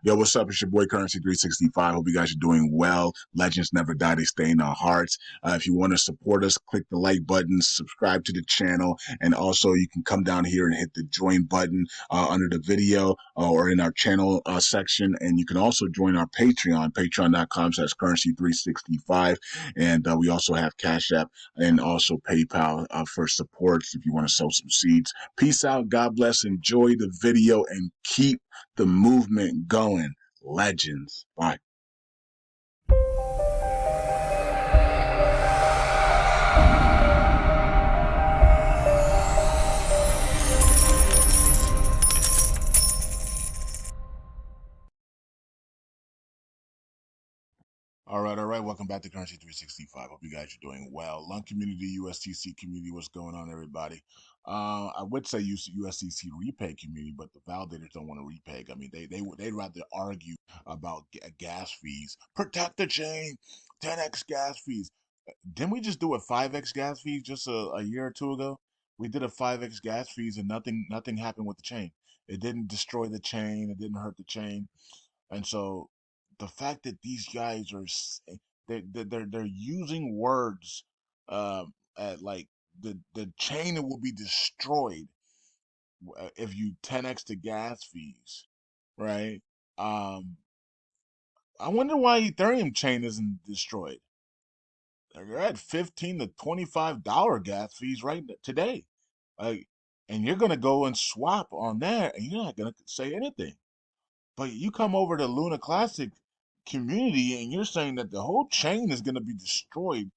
Yo, what's up? It's your boy Currency 365. Hope you guys are doing well. Legends never die, they stay in our hearts. If you want to support us, click the like button, subscribe to the channel, and also you can come down here and hit the join button under the video or in our channel section. And you can also join our Patreon, patreon.com/currency365. And we also have Cash App and also PayPal for supports if you want to sow some seeds. Peace out. God bless. Enjoy the video and keep the movement going. Legends. Bye. All right, all right. Welcome back to Currency 365. Hope you guys are doing well. LUNC community, USTC community, what's going on, everybody? I would say USTC repay community, but the validators don't want to repay. I mean, they'd rather argue about gas fees. Protect the chain. 10x gas fees. Didn't we just do a 5x gas fees just a year or two ago? We did a 5x gas fees and nothing happened with the chain. It didn't destroy the chain. It didn't hurt the chain. And so the fact that these guys are they're using words at like the chain will be destroyed if you 10x the gas fees, right? Um, I wonder why Ethereum chain isn't destroyed. They're at $15 to $25 gas fees right today, like, and you're gonna go and swap on there, and you're not gonna say anything. But you come over to Luna Classic community and you're saying that the whole chain is going to be destroyed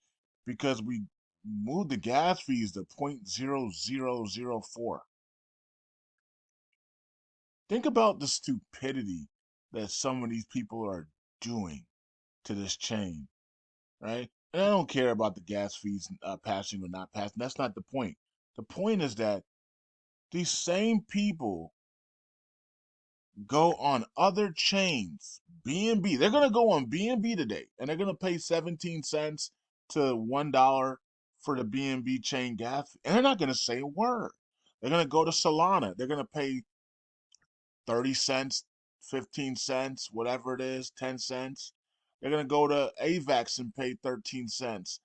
because we moved the gas fees to 0.0004. Think about the stupidity that some of these people are doing to this chain, right? And I don't care about the gas fees passing or not passing. That's not the point. The point is that these same people go on other chains, BNB. They're gonna go on BNB today, and they're gonna pay 17 cents to $1 for the BNB chain gas, and they're not gonna say a word. They're gonna go to Solana. They're gonna pay 30 cents, 15 cents, whatever it is, 10 cents. They're gonna go to AVAX and pay 13 cents.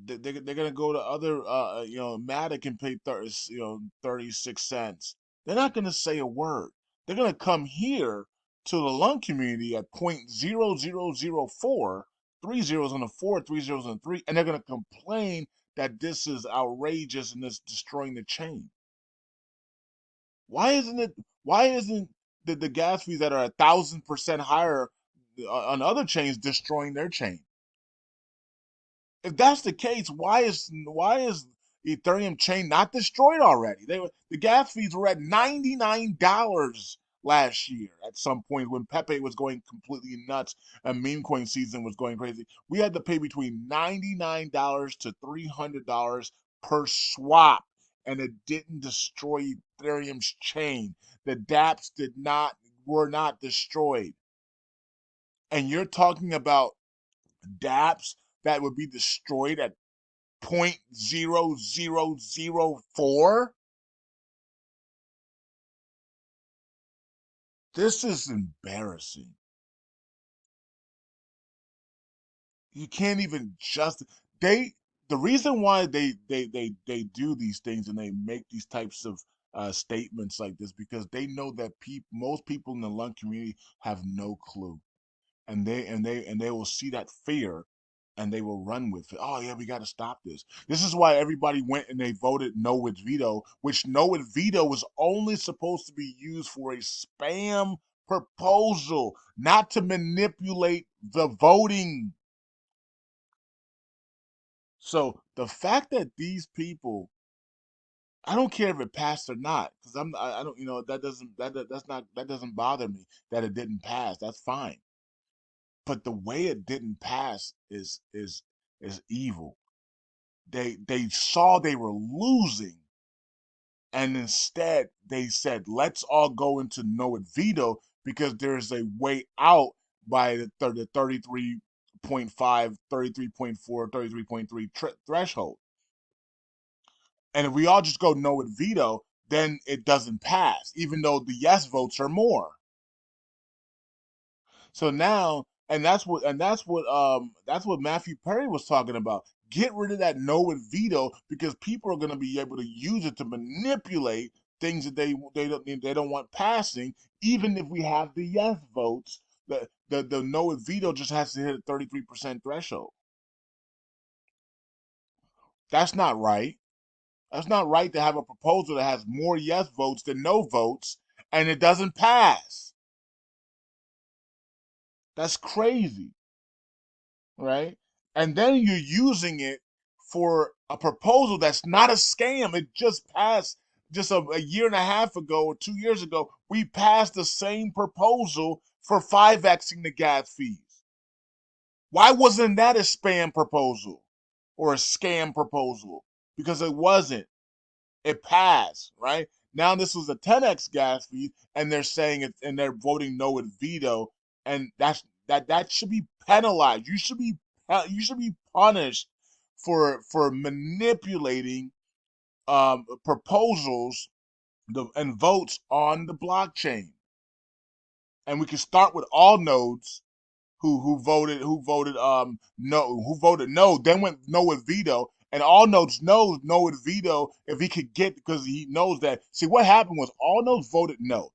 They're gonna go to other Matic and pay 36 cents. They're not gonna say a word. They're gonna come here to the LUNC community at 0.0004, three zeros on the four, three zeros on the three, and they're gonna complain that this is outrageous and it's destroying the chain. Why isn't it? Why isn't the gas fees that are 1,000% higher on other chains destroying their chain? If that's the case, why is Ethereum chain not destroyed already? The gas fees were at $99 last year at some point when Pepe was going completely nuts and meme coin season was going crazy. We had to pay between $99 to $300 per swap, and it didn't destroy Ethereum's chain. The DApps were not destroyed. And you're talking about DApps that would be destroyed at 0.0004? This is embarrassing. You can't even just they the reason why they do these things and they make these types of statements like this because they know that most people in the LUNC community have no clue, and they will see that fear and they will run with it. Oh yeah, we got to stop this. This is why everybody went and they voted no with veto, which no with veto was only supposed to be used for a spam proposal, not to manipulate the voting. So the fact that these people, I don't care if it passed or not, because I don't, that doesn't bother me that it didn't pass. That's fine. But the way it didn't pass is evil. They saw they were losing, and instead they said, let's all go into no and veto because there's a way out by the 33.5, 33.4, 33.3 threshold. And if we all just go no and veto, then it doesn't pass, even though the yes votes are more. So now, and that's what Matthew Perry was talking about. Get rid of that no and veto because people are going to be able to use it to manipulate things that they don't want passing. Even if we have the yes votes, the no and veto just has to hit a 33% threshold. That's not right. That's not right to have a proposal that has more yes votes than no votes and it doesn't pass. That's crazy, right? And then you're using it for a proposal that's not a scam. It just passed just a year and a half ago or 2 years ago. We passed the same proposal for 5Xing the gas fees. Why wasn't that a spam proposal or a scam proposal? Because it wasn't. It passed, right? Now this was a 10x gas fee, and they're saying it, and they're voting no with veto, and that should be penalized. You should be punished for manipulating proposals and votes on the blockchain. And we can start with all nodes who voted no, then went no with veto, and all nodes knows no with veto if he could get because he knows that. See, what happened was all nodes voted no,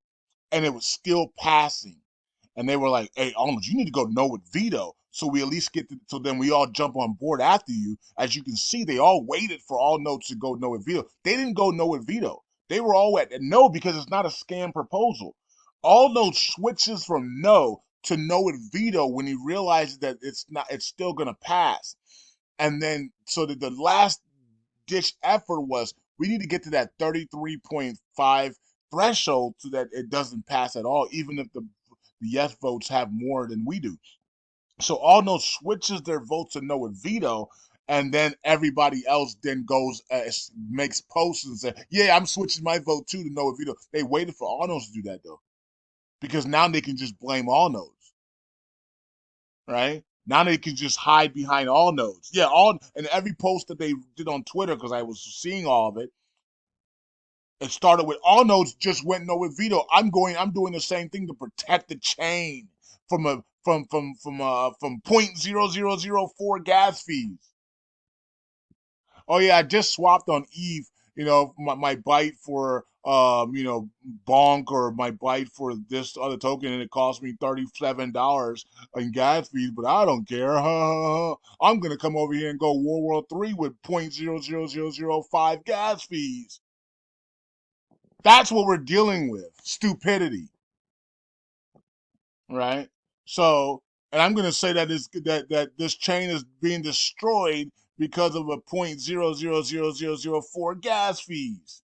and it was still passing, and they were like, "Hey, all nodes, you need to go no with veto." So we at least so then we all jump on board after you. As you can see, they all waited for all nodes to go no with veto. They didn't go no with veto. They were all at no because it's not a scam proposal. All nodes switches from no to no with veto when he realizes that it's still gonna pass. And then so that the last ditch effort was we need to get to that 33.5 threshold so that it doesn't pass at all, even if the yes votes have more than we do. So all no switches their votes to no with veto, and then everybody else then goes makes posts and says, "Yeah, I'm switching my vote too to no with veto." They waited for all no's to do that though, because now they can just blame all no's, right? Now they can just hide behind all nodes. Yeah, all and every post that they did on Twitter, because I was seeing all of it, it started with all nodes just went no with veto. I'm doing the same thing to protect the chain from a from 0.0004 gas fees. Oh yeah, I just swapped on Eve, my byte for bonk, or my byte for this other token, and it cost me $37 in gas fees, but I don't care. I'm gonna come over here and go World War III with 0.00005 gas fees. That's what we're dealing with. Stupidity, right? So, and I'm gonna say that this chain is being destroyed because of a 0.00004 gas fees.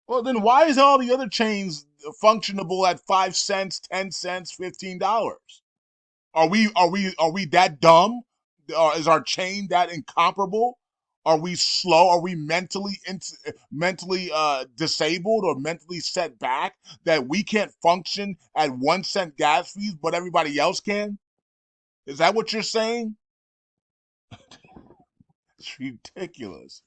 Well, then why is all the other chains functionable at 5 cents, 10 cents, $15? Are we that dumb? Is our chain that incomparable? Are we slow? Are we mentally disabled or mentally set back that we can't function at 1 cent gas fees, but everybody else can? Is that what you're saying? It's ridiculous.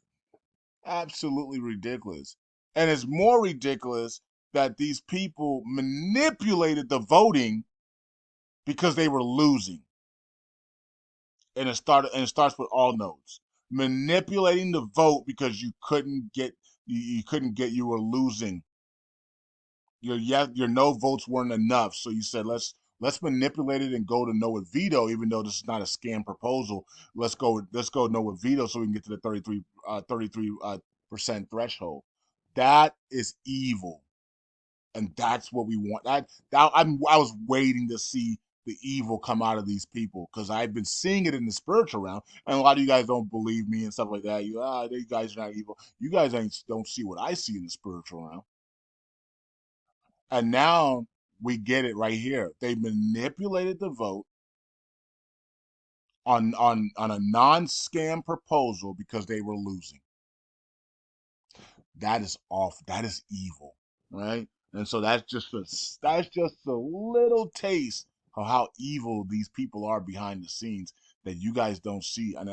Absolutely ridiculous. And it's more ridiculous that these people manipulated the voting because they were losing. And it starts with all nodes. Manipulating the vote because you were losing. Your no votes weren't enough. So you said let's manipulate it and go to no with veto, even though this is not a scam proposal. Let's go no with veto so we can get to the 33% threshold. That is evil, and that's what we want. I was waiting to see the evil come out of these people because I've been seeing it in the spiritual realm, and a lot of you guys don't believe me and stuff like that. You guys are not evil. You guys don't see what I see in the spiritual realm, and now we get it right here. They manipulated the vote on a non-scam proposal because they were losing. That is off. That is evil, right? And so that's just a little taste of how evil these people are behind the scenes that you guys don't see. And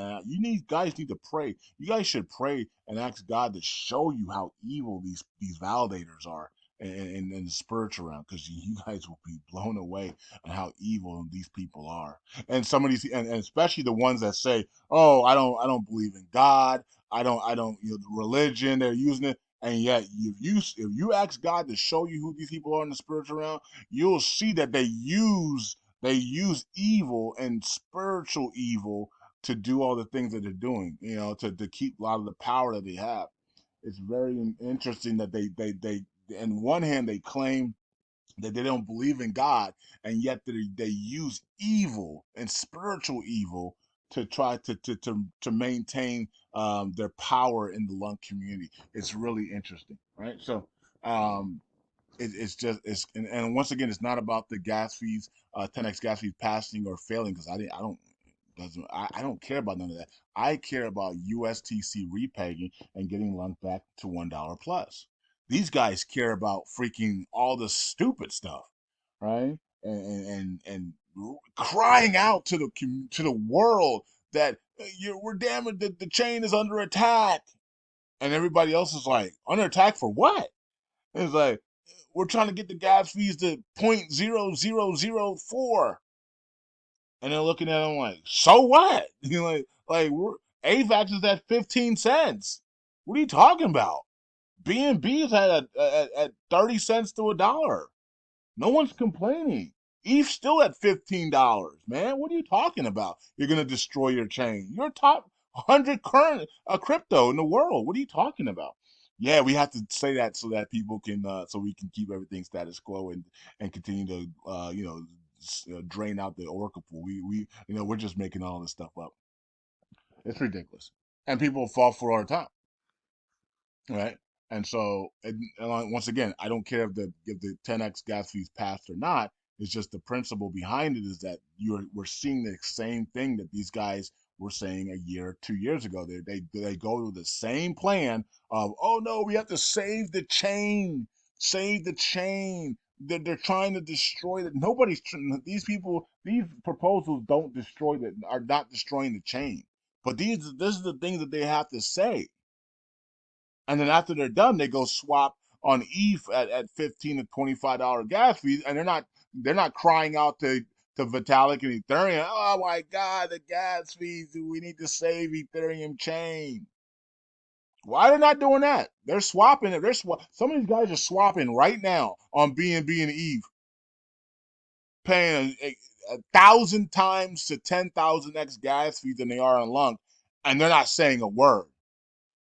guys need to pray. You guys should pray and ask God to show you how evil these validators are in the spiritual realm, because you guys will be blown away on how evil these people are. And some of these, and especially the ones that say, "Oh, I don't believe in God. I don't, religion." They're using it, and yet if you ask God to show you who these people are in the spiritual realm, you'll see that they use evil and spiritual evil to do all the things that they're doing. To keep a lot of the power that they have. It's very interesting that they in one hand they claim that they don't believe in God, and yet they use evil and spiritual evil to try to maintain their power in the lung community. It's really interesting, right? So um, it's just and once again, it's not about the gas fees, 10x gas fees passing or failing, because I don't care about none of that. I care about USTC repaying and getting LUNC back to $1 plus. These guys care about freaking all the stupid stuff, right? And crying out to the world that we're damaged, the chain is under attack, and everybody else is like, under attack for what? It's like, we're trying to get the gas fees to 0.0004, and they're looking at them like, so what? We're AVAX is at 15 cents. What are you talking about? B&B is at 30 cents to a dollar. No one's complaining. ETH's still at $15, man. What are you talking about? You're gonna destroy your chain. You're top 100 current crypto in the world. What are you talking about? Yeah, we have to say that so that people can, so we can keep everything status quo and continue to, drain out the oracle pool. We're just making all this stuff up. It's ridiculous, and people fall for it all the time, right? And so, once again, I don't care if the 10x gas fees passed or not. It's just the principle behind it is that we're seeing the same thing that these guys were saying a year, 2 years ago. They go to the same plan of, oh no, we have to save the chain, save the chain. They're trying to destroy it. These people, these proposals don't destroy that, are not destroying the chain. But this is the things that they have to say, and then after they're done, they go swap on ETH at $15 to $25 gas fees, and they're not crying out to Vitalik and Ethereum. Oh my God, the gas fees! We need to save Ethereum chain. Why are they not doing that? They're swapping it. Some of these guys are swapping right now on BNB and ETH, paying a thousand times to 10,000x gas fees than they are on LUNC, and they're not saying a word.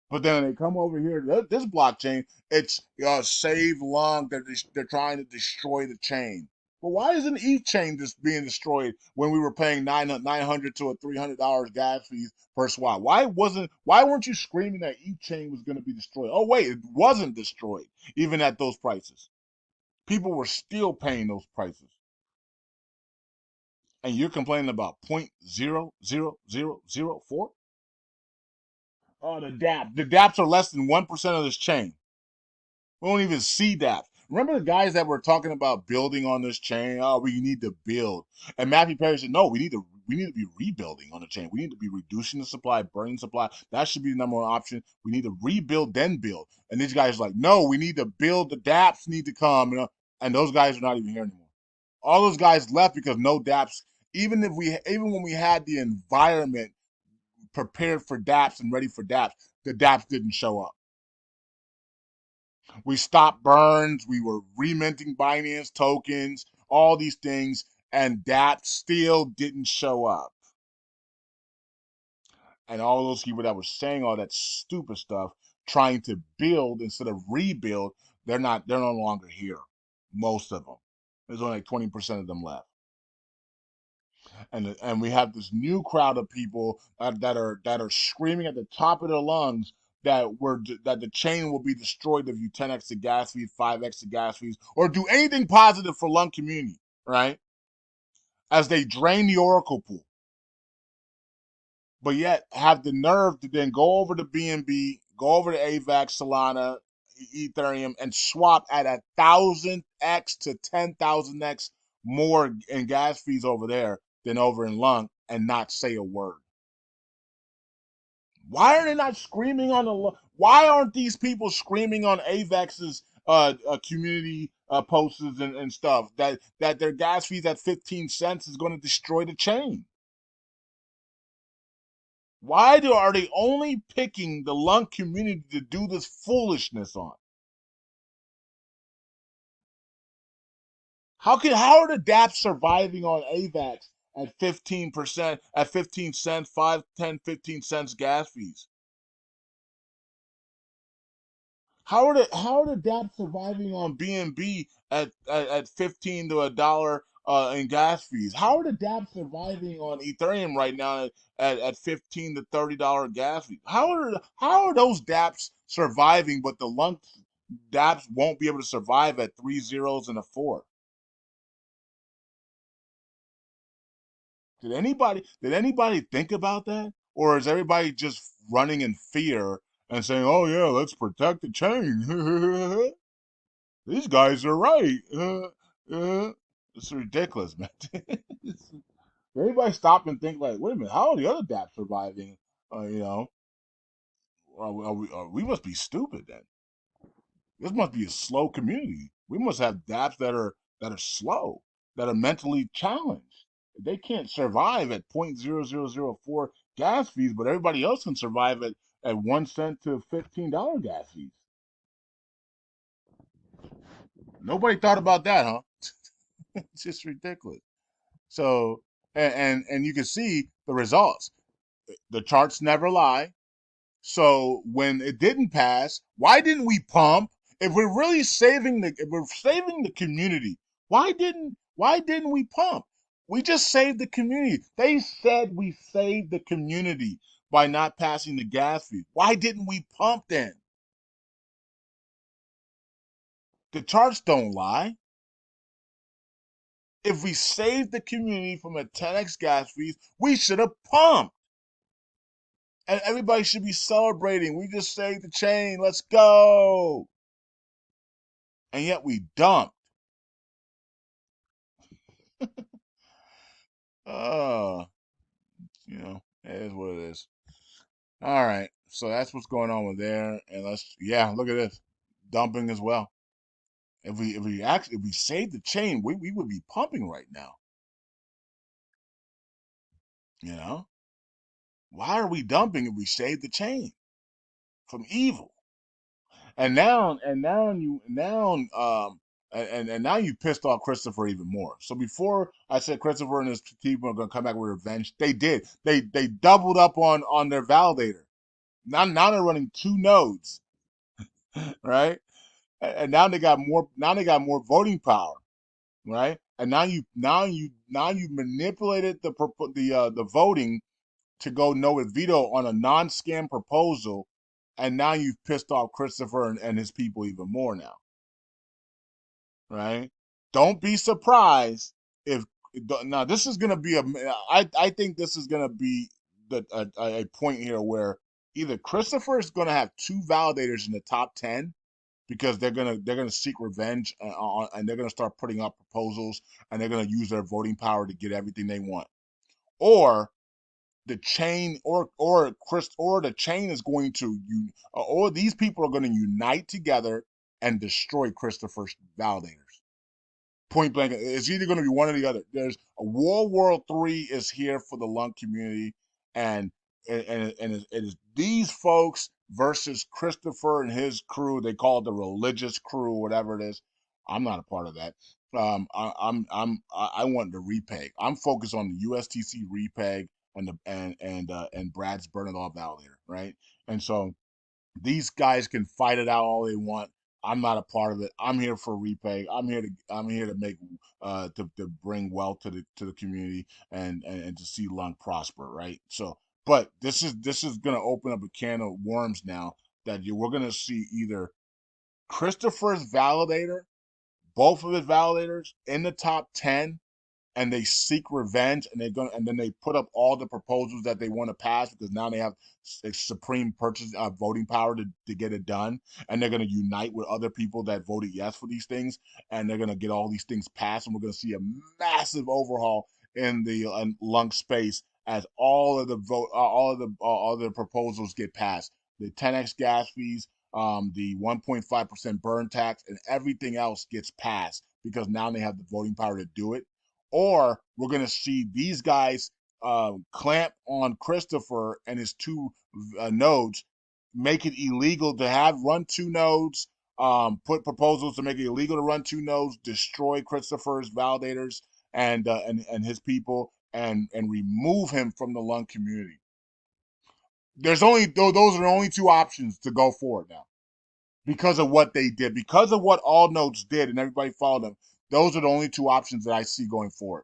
But then they come over here, this blockchain, it's save long. They're trying to destroy the chain. But why isn't each chain just being destroyed when we were paying 900 to a $300 gas fees per swap? Why weren't you screaming that each chain was going to be destroyed? Oh wait, it wasn't destroyed even at those prices. People were still paying those prices, and you're complaining about 0.00004. Oh, the DApps are less than 1% of this chain. We don't even see that. Remember the guys that were talking about building on this chain? Oh, we need to build. And Matthew Perry said, no, we need to be rebuilding on the chain. We need to be reducing the supply, burning supply. That should be the number one option. We need to rebuild, then build. And these guys are like, no, we need to build. The DApps need to come. And those guys are not even here anymore. All those guys left because no DApps. Even when we had the environment prepared for DApps and ready for DApps, the DApps didn't show up. We stopped burns. We were reminting Binance tokens, all these things, and that still didn't show up. And all those people that were saying all that stupid stuff, trying to build instead of rebuild, they're no longer here. Most of them. There's only like 20% of them left. And we have this new crowd of people that are screaming at the top of their lungs that the chain will be destroyed if you 10x the gas fees, 5x the gas fees, or do anything positive for LUNC community, right? As they drain the Oracle pool, but yet have the nerve to then go over to BNB, go over to AVAX, Solana, Ethereum, and swap at 1,000x to 10,000x more in gas fees over there than over in LUNC, and not say a word. Why are they not screaming on the? Why aren't these people screaming on AVAX's community posts and stuff that their gas fees at 15 cents is going to destroy the chain. Are they only picking the lung community to do this foolishness on? How are the DApps surviving on AVAX at 15%, at 15 cents, 5, 10, 15 cents gas fees? How are the DApps surviving on BNB at 15 to a dollar in gas fees? How are the DApps surviving on Ethereum right now at 15 to $30 gas fees? How are those DApps surviving, but the LUNC DApps won't be able to survive at 3 zeros and a 4? Did anybody think about that? Or is everybody just running in fear and saying, "Oh yeah, let's protect the chain"? These guys are right. It's ridiculous, man. Everybody stop and think like, wait a minute, how are the other DApps surviving? You know, we must be stupid then. This must be a slow community. We must have DApps that are slow, that are mentally challenged. They can't survive at 0.0004 gas fees, but everybody else can survive at 1 cent to $15 gas fees. Nobody thought about that, huh? It's just ridiculous. So and you can see the results. The charts never lie. So when it didn't pass, why didn't we pump? If we're saving the community, why didn't we pump? We just saved the community. They said we saved the community by not passing the gas fee. Why didn't we pump then? The charts don't lie. If we saved the community from a 10x gas fees, we should have pumped. And everybody should be celebrating. We just saved the chain. Let's go. And yet we dumped. Oh, it is what it is. All right. So that's what's going on with there. And yeah, look at this. Dumping as well. If we saved the chain, we would be pumping right now. You know? Why are we dumping if we saved the chain from evil? And now you pissed off Christopher even more. So before I said Christopher and his team are gonna come back with revenge, they did. They doubled up on their validator. Now they're running two nodes, right? And now they got more. Now they got more voting power, right? And now you manipulated the voting to go no with veto on a non-scam proposal, and now you've pissed off Christopher and his people even more now, right? Don't be surprised if now this is gonna be I think this is gonna be a point here where either Christopher is gonna have two validators in the top 10 because they're gonna seek revenge and they're gonna start putting up proposals and they're gonna use their voting power to get everything they want, or the chain or the chain is going to or these people are going to unite together and destroy Christopher's validators. Point blank, it's either going to be one or the other. There's a World War III is here for the LUNC community, and it is these folks versus Christopher and his crew. They call it the religious crew, whatever it is. I'm not a part of that. I want the repeg. I'm focused on the USTC repeg and Brad's burn it all validator, right? And so these guys can fight it out all they want. I'm not a part of it. I'm here for repay. I'm here to make to bring wealth to the community and to see LUNC prosper, right? So, but this is gonna open up a can of worms now that we're gonna see either Christopher's validator, both of his validators in the top 10, and they seek revenge and then they put up all the proposals that they want to pass because now they have supreme purchase voting power to get it done, and they're going to unite with other people that voted yes for these things, and they're going to get all these things passed, and we're going to see a massive overhaul in the LUNC space as all of the proposals get passed. The 10x gas fees, the 1.5% burn tax, and everything else gets passed because now they have the voting power to do it. Or we're going to see these guys clamp on Christopher and his two nodes, make it illegal to have run two nodes, put proposals to make it illegal to run two nodes, destroy Christopher's validators and his people, and remove him from the LUNC community. There's only those are the only two options to go forward now because of what they did, because of what all nodes did, and everybody followed them. Those are the only two options that I see going forward.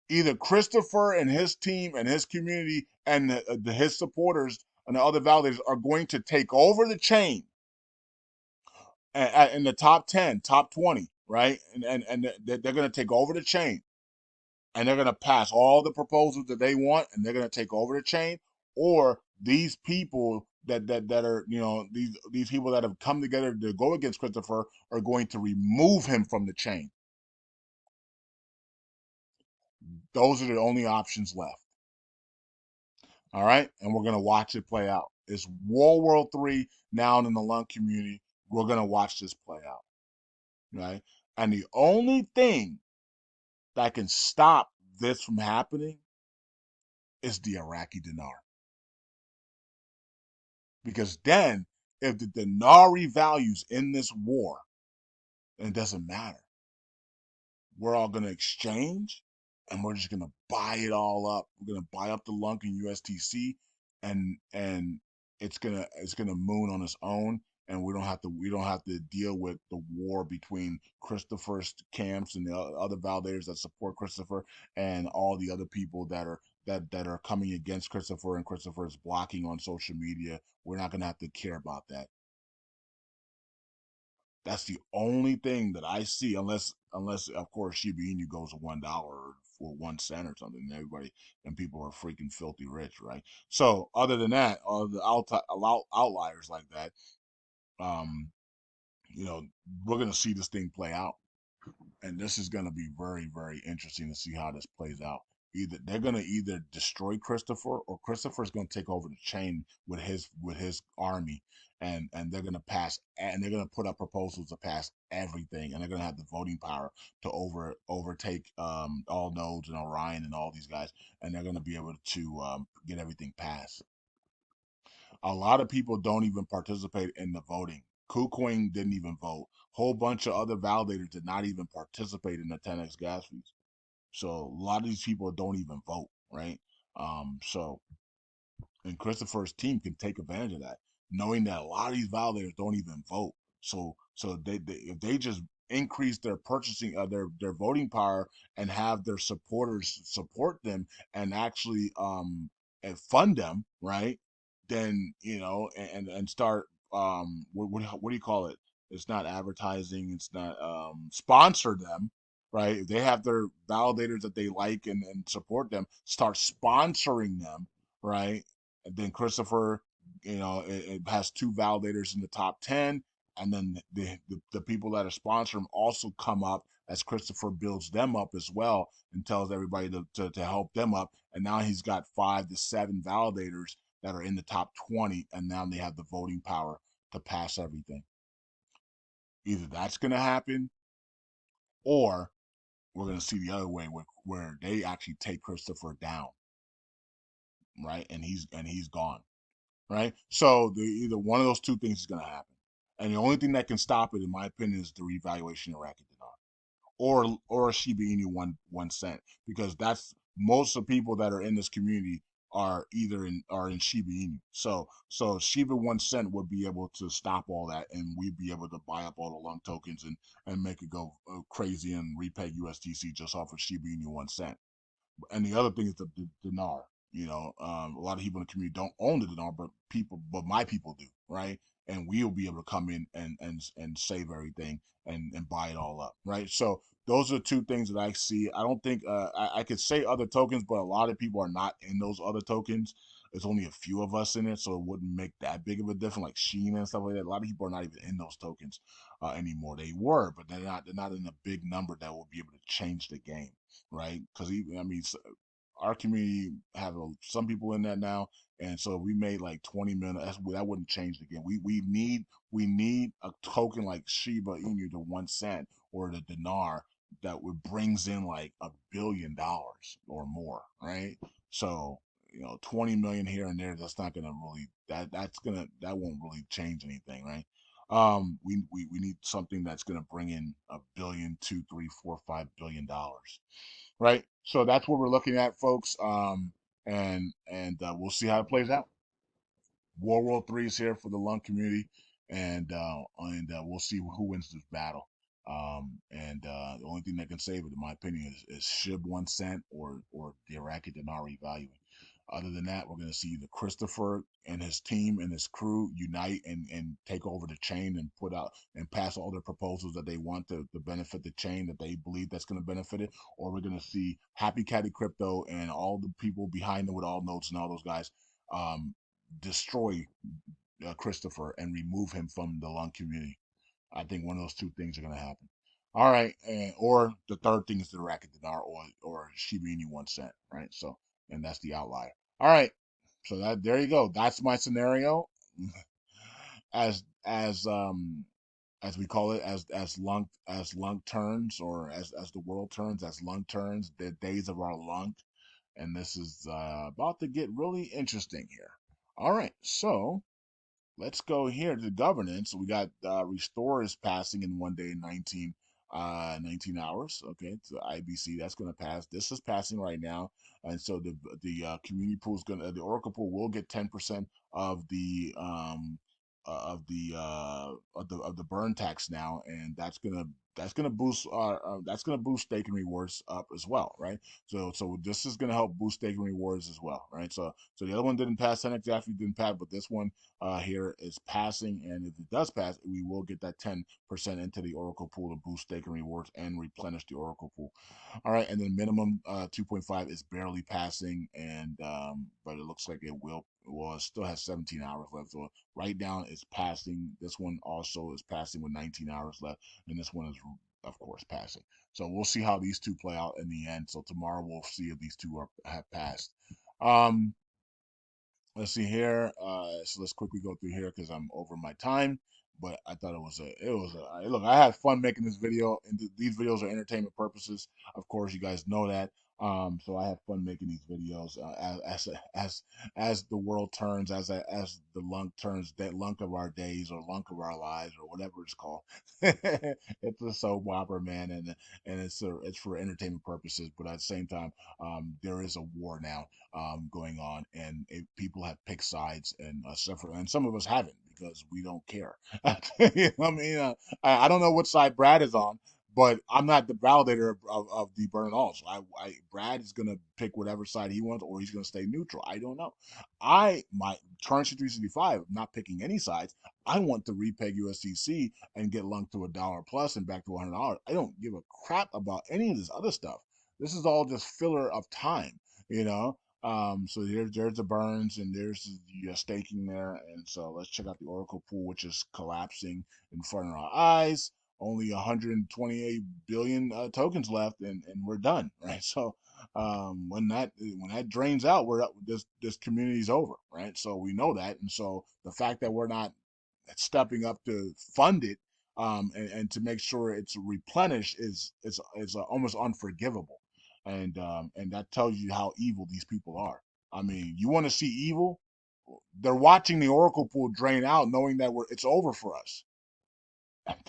Either Christopher and his team and his community and his supporters and the other validators are going to take over the chain in the top 10, top 20, right? And they're going to take over the chain, and they're going to pass all the proposals that they want, and they're going to take over the chain. Or these people that are, these people that have come together to go against Christopher are going to remove him from the chain. Those are the only options left. All right, and we're gonna watch it play out. It's World War III now in the LUNC community. We're gonna watch this play out, right? And the only thing that can stop this from happening is the Iraqi dinar. Because then, if the dinar revalues in this war, then it doesn't matter. We're all gonna exchange, and we're just gonna buy it all up. We're gonna buy up the LUNC and USTC, and it's gonna moon on its own, and we don't have to deal with the war between Christopher's camps and the other validators that support Christopher and all the other people that are coming against Christopher, and Christopher is blocking on social media. We're not gonna have to care about that. That's the only thing that I see, unless of course Shiba Inu goes to $1 or 1 cent or something. And everybody and people are freaking filthy rich, right? So other than that, all the outliers like that, um, you know, we're gonna see this thing play out, and this is going to be very, very interesting to see how this plays out. Either they're going to either destroy Christopher, or Christopher's going to take over the chain with his army, and they're going to pass, and they're going to put up proposals to pass everything, and they're going to have the voting power to overtake all nodes and Orion and all these guys, and they're going to be able to get everything passed. A lot of people don't even participate in the voting. KuCoin didn't even vote. Whole bunch of other validators did not even participate in the 10x gas fees. So a lot of these people don't even vote, right? So and Christopher's team can take advantage of that, knowing that a lot of these validators don't even vote. So they if they just increase their purchasing their voting power and have their supporters support them and actually and fund them, right? Then and start what do you call it? It's not advertising. It's not sponsor them, right? If they have their validators that they like and support them, start sponsoring them, right? And then Christopher, it has two validators in the top 10. And then the people that are sponsoring him also come up as Christopher builds them up as well and tells everybody to help them up. And now he's got 5 to 7 validators that are in the top 20. And now they have the voting power to pass everything. Either that's going to happen, or we're going to see the other way where they actually take Christopher down, right? And he's gone. Right? So either one of those two things is going to happen, and the only thing that can stop it, in my opinion, is the revaluation of Iraqi dinar, or a Shiba Inu 1 cent, because that's most of the people that are in this community are in Shiba Inu. So Shiba 1 cent would be able to stop all that, and we'd be able to buy up all the LUNC tokens and make it go crazy and repay USDC just off of Shiba Inu 1 cent. And the other thing is the dinar. A lot of people in the community don't own the dinar, but my people do, right? And we'll be able to come in and save everything and buy it all up, right? So those are the two things that I see. I don't think I could say other tokens, but a lot of people are not in those other tokens. There's only a few of us in it, so it wouldn't make that big of a difference, like Sheen and stuff like that. A lot of people are not even in those tokens anymore. They were, but they're not. They're not in a big number that will be able to change the game, right? Because I mean, our community have some people in that now, and so we made like 20 million. That wouldn't change again. We need a token like Shiba Inu, the 1 cent or the dinar that would brings in like $1 billion or more, right? So 20 million here and there, that's not gonna really that won't really change anything, right? We need something that's gonna bring in a billion, two, three, four, $5 billion, right? So that's what we're looking at, folks. And we'll see how it plays out. World War III is here for the lung community, and we'll see who wins this battle. And the only thing that can save it, in my opinion, is SHIB 1 cent or the Iraqi dinar revaluing. Other than that, we're going to see the Christopher and his team and his crew unite and take over the chain and put out and pass all their proposals that they want to benefit the chain that they believe that's going to benefit it. Or we're going to see Happy Caddy Crypto and all the people behind them with all notes and all those guys um, destroy Christopher and remove him from the lung community. I think one of those two things are going to happen. All right, or the third thing is the racket dinar or Shiba Inu 1 cent, right? So, and that's the outlier. All right, so that there you go. That's my scenario. As we call it, as lunk turns, or as the world turns, as lunk turns, the days of our lunk, and this is about to get really interesting here. All right, so let's go here to governance. We got restore is passing in 1 day, 19 hours. Okay, so IBC, that's going to pass. This is passing right now, and so the community pool is going to, the Oracle pool will get 10% of the burn tax now, and that's gonna boost staking rewards up as well, right? So this is gonna help boost staking rewards as well, right? So the other one didn't pass, 10x actually didn't pass, but this one here is passing, and if it does pass, we will get that 10% into the Oracle pool to boost staking rewards and replenish the Oracle pool. All right, and then minimum 2.5 is barely passing, and but it looks like it will. Well, it still has 17 hours left, so right now it's passing. This one also is passing with 19 hours left, and this one is, of course, passing. So we'll see how these two play out in the end. So tomorrow we'll see if these two have passed. Um, let's see here. So let's quickly go through here because I'm over my time. But I thought look. I had fun making this video, and these videos are entertainment purposes. Of course, you guys know that. So I have fun making these videos as the world turns, as the lunk turns, that lunk of our days or lunk of our lives or whatever it's called. It's a soap opera, man, and it's for entertainment purposes. But at the same time, there is a war now going on, and people have picked sides and suffer, and some of us haven't because we don't care. I mean, I don't know what side Brad is on, but I'm not the validator of the burn all. So Brad is gonna pick whatever side he wants, or he's gonna stay neutral. I don't know. My currency 365, not picking any sides. I want to repeg USDC and get lunked to $1 plus and back to $100. I don't give a crap about any of this other stuff. This is all just filler of time, you know. So there's the burns and there's the staking there, and so let's check out the Oracle pool, which is collapsing in front of our eyes. Only 128 billion tokens left, and we're done, right? So when that drains out, we're up. This community's over, right? So we know that, and so the fact that we're not stepping up to fund it and to make sure it's replenished is almost unforgivable, and that tells you how evil these people are. I mean, you want to see evil? They're watching the Oracle pool drain out, knowing that it's over for us.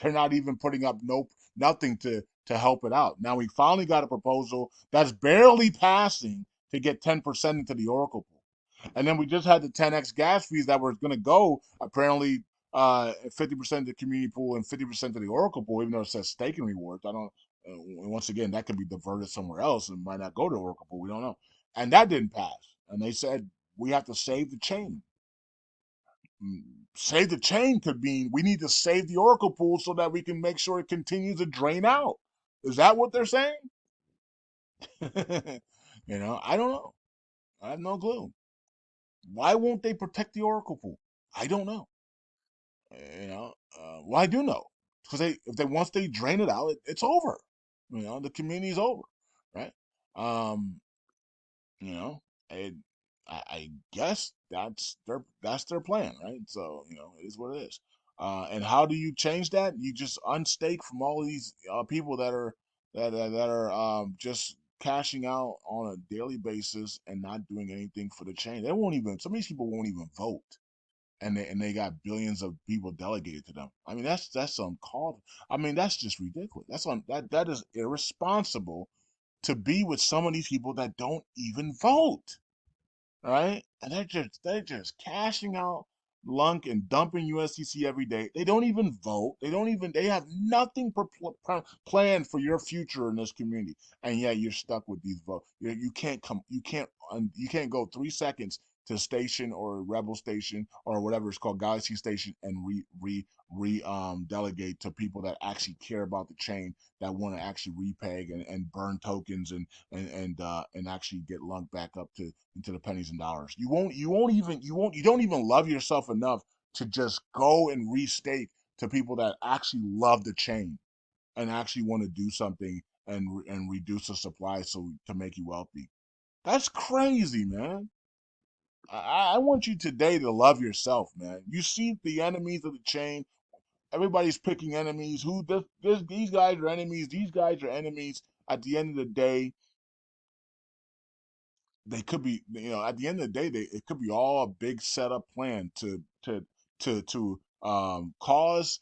They're not even putting up nothing to help it out. Now we finally got a proposal that's barely passing to get 10% into the Oracle pool. And then we just had the 10x gas fees that were going to go apparently 50% to the community pool and 50% to the Oracle pool, even though it says staking rewards. I don't. Once again, that could be diverted somewhere else and might not go to Oracle pool. We don't know. And that didn't pass. And they said we have to save the chain. Save the chain could mean we need to save the Oracle pool so that we can make sure it continues to drain out. Is that what they're saying? I don't know. I have no clue. Why won't they protect the Oracle pool? I don't know. Well, I do know because if they once they drain it out, it's over. The community's over, right? Um, You know, and I guess that's their plan, right? So it is what it is. And how do you change that? You just unstake from all of these people that are just cashing out on a daily basis and not doing anything for the change. They won't even. Some of these people won't even vote, and they got billions of people delegated to them. I mean, that's uncalled. I mean, that's just ridiculous. That is irresponsible to be with some of these people that don't even vote, right? And they're just cashing out lunk and dumping USDC every day. They don't even vote. They have nothing planned for your future in this community, and yet you're stuck with these votes. You can't go 3 seconds to station or rebel station or whatever it's called, galaxy station, and delegate to people that actually care about the chain, that want to actually repeg and burn tokens and actually get lunk back up to into the pennies and dollars. You don't even love yourself enough to just go and restake to people that actually love the chain and actually want to do something and reduce the supply so to make you wealthy. That's crazy, man. I want you today to love yourself, man. You see the enemies of the chain. Everybody's picking enemies. These guys are enemies. These guys are enemies. At the end of the day, they could be, at the end of the day, it could be all a big setup plan to cause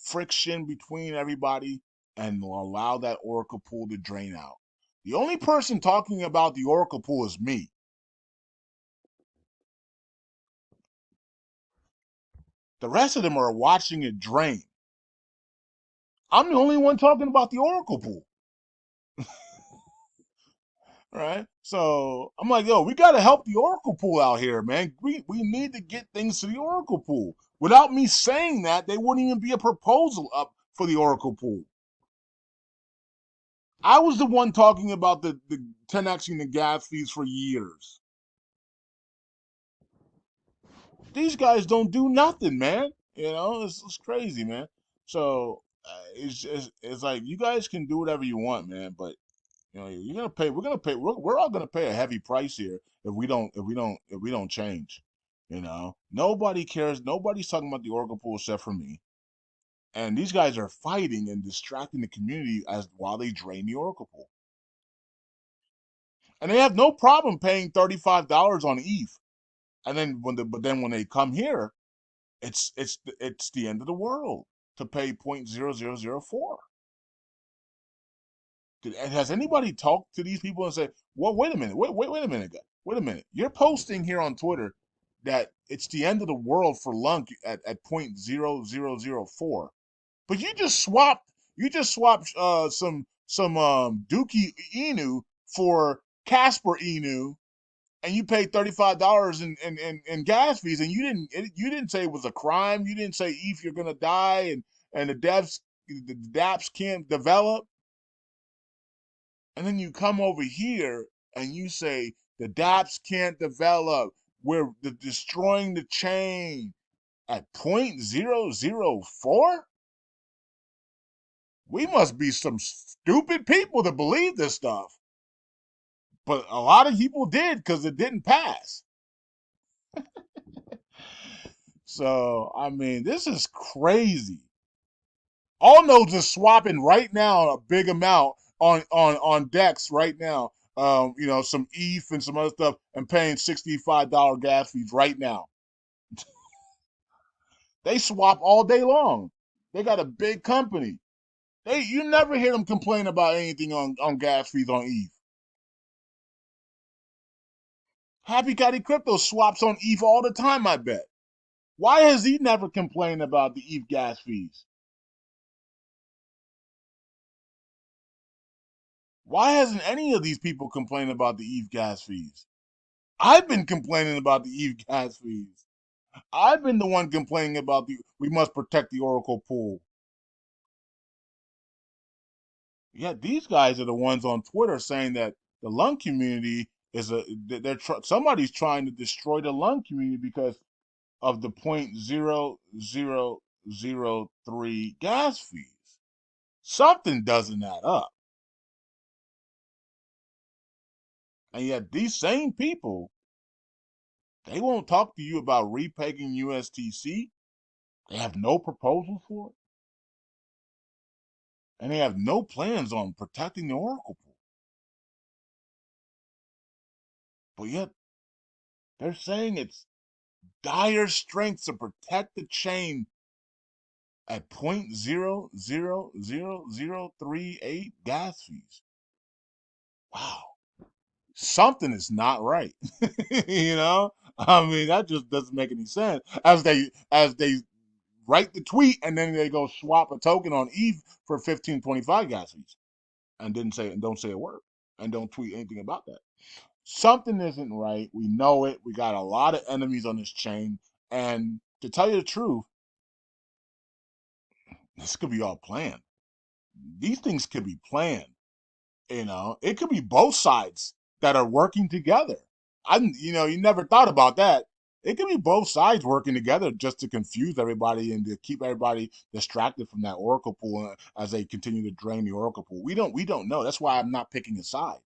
friction between everybody and allow that oracle pool to drain out. The only person talking about the oracle pool is me. The rest of them are watching it drain. I'm the only one talking about the oracle pool. Right? So I'm like, yo, we gotta help the Oracle pool out here, man. We need to get things to the Oracle pool. Without me saying that, they wouldn't even be a proposal up for the Oracle pool. I was the one talking about the 10xing the gas fees for years. These guys don't do nothing, man. It's crazy, man. So it's like you guys can do whatever you want, man, but you're gonna pay. We're gonna pay. We're all gonna pay a heavy price here if we don't change. Nobody cares. Nobody's talking about the Oracle pool except for me. And these guys are fighting and distracting the community as while they drain the Oracle pool. And they have no problem paying $35 on ETH. And then when they come here, it's the end of the world to pay 0.0004. Has anybody talked to these people and said, "Well, wait a minute, wait a minute, wait a minute. You're posting here on Twitter that it's the end of the world for Lunk at 0.0004, but you just swapped some Dookie Inu for Casper Inu, and you paid $35 in gas fees, and you didn't say it was a crime. You didn't say if you're gonna die and the DApps can't develop." And then you come over here and you say the DApps can't develop. We're destroying the chain at 0.004? We must be some stupid people to believe this stuff. But a lot of people did because it didn't pass. So, I mean, this is crazy. All nodes are swapping right now a big amount on Dex right now. Some ETH and some other stuff, and paying $65 gas fees right now. They swap all day long. They got a big company. You never hear them complain about anything on gas fees on ETH. Happy Caddy Crypto swaps on ETH all the time, I bet. Why has he never complained about the ETH gas fees? Why hasn't any of these people complained about the ETH gas fees? I've been complaining about the ETH gas fees. I've been the one complaining about we must protect the Oracle pool. Yeah, these guys are the ones on Twitter saying that the lung community somebody's trying to destroy the lung community because of the 0.0003 gas fees. Something doesn't add up. And yet these same people, they won't talk to you about repegging USTC. They have no proposal for it, and they have no plans on protecting the Oracle pool. But yet they're saying it's dire strength to protect the chain at 0.0000038 gas fees. Wow, something is not right. You know, I mean that just doesn't make any sense. As they write the tweet and then they go swap a token on Eve for 15.25 gas fees and didn't say and don't say a word and don't tweet anything about that. Something isn't right. We know it. We got a lot of enemies on this chain, and to tell you the truth, this could be all planned. These things could be planned. It could be both sides that are working together. You never thought about that. It could be both sides working together just to confuse everybody and to keep everybody distracted from that Oracle pool as they continue to drain the Oracle pool. We don't know. That's why I'm not picking a side.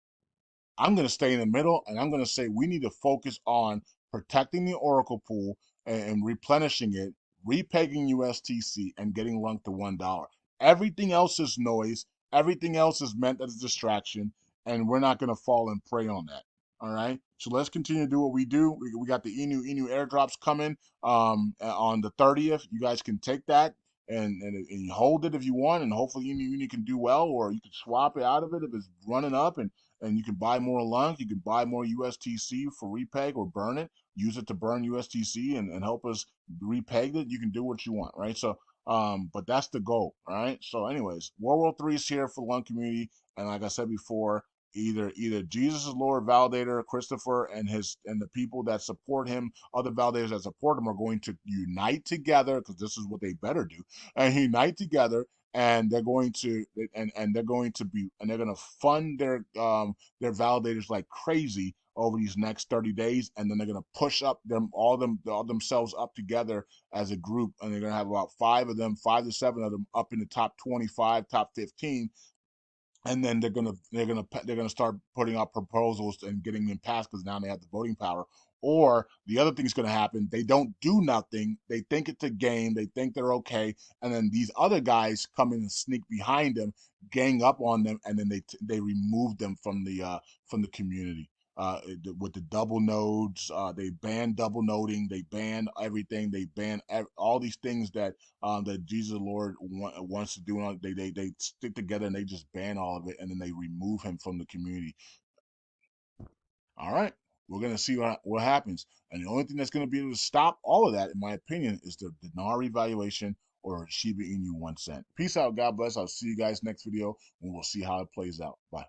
I'm going to stay in the middle and I'm going to say we need to focus on protecting the Oracle pool and replenishing it, repegging USTC, and getting LUNC to $1. Everything else is noise. Everything else is meant as a distraction, and we're not going to fall and prey on that. All right. So let's continue to do what we do. We got the Inu airdrops coming on the 30th. You guys can take that and hold it if you want, and hopefully Inu can do well, or you can swap it out of it if it's running up and you can buy more LUNC. You can buy more USTC for repeg or burn it. Use it to burn USTC and help us repeg it. You can do what you want, right? So, but that's the goal, all right? So, anyways, World War III is here for the LUNC community, and like I said before, either Jesus is Lord validator Christopher and the people that support him, other validators that support him, are going to unite together because this is what they better do, and unite together and they're going to fund their validators like crazy over these next 30 days, and then they're going to push up all themselves up together as a group, and they're going to have about 5 to 7 of them up in the top 25, top 15, and then they're gonna start putting out proposals and getting them passed because now they have the voting power. Or the other thing's gonna happen: they don't do nothing. They think it's a game. They think they're okay, and then these other guys come in and sneak behind them, gang up on them, and then they remove them from the community. With the double nodes, they ban double noding. They ban everything. They ban all these things that Jesus Lord wants to do. They stick together and they just ban all of it, and then they remove him from the community. All right, we're gonna see what happens, and the only thing that's gonna be able to stop all of that, in my opinion, is the dinar revaluation or Shiba Inu 1 cent. Peace out, God bless. I'll see you guys next video, and we'll see how it plays out. Bye.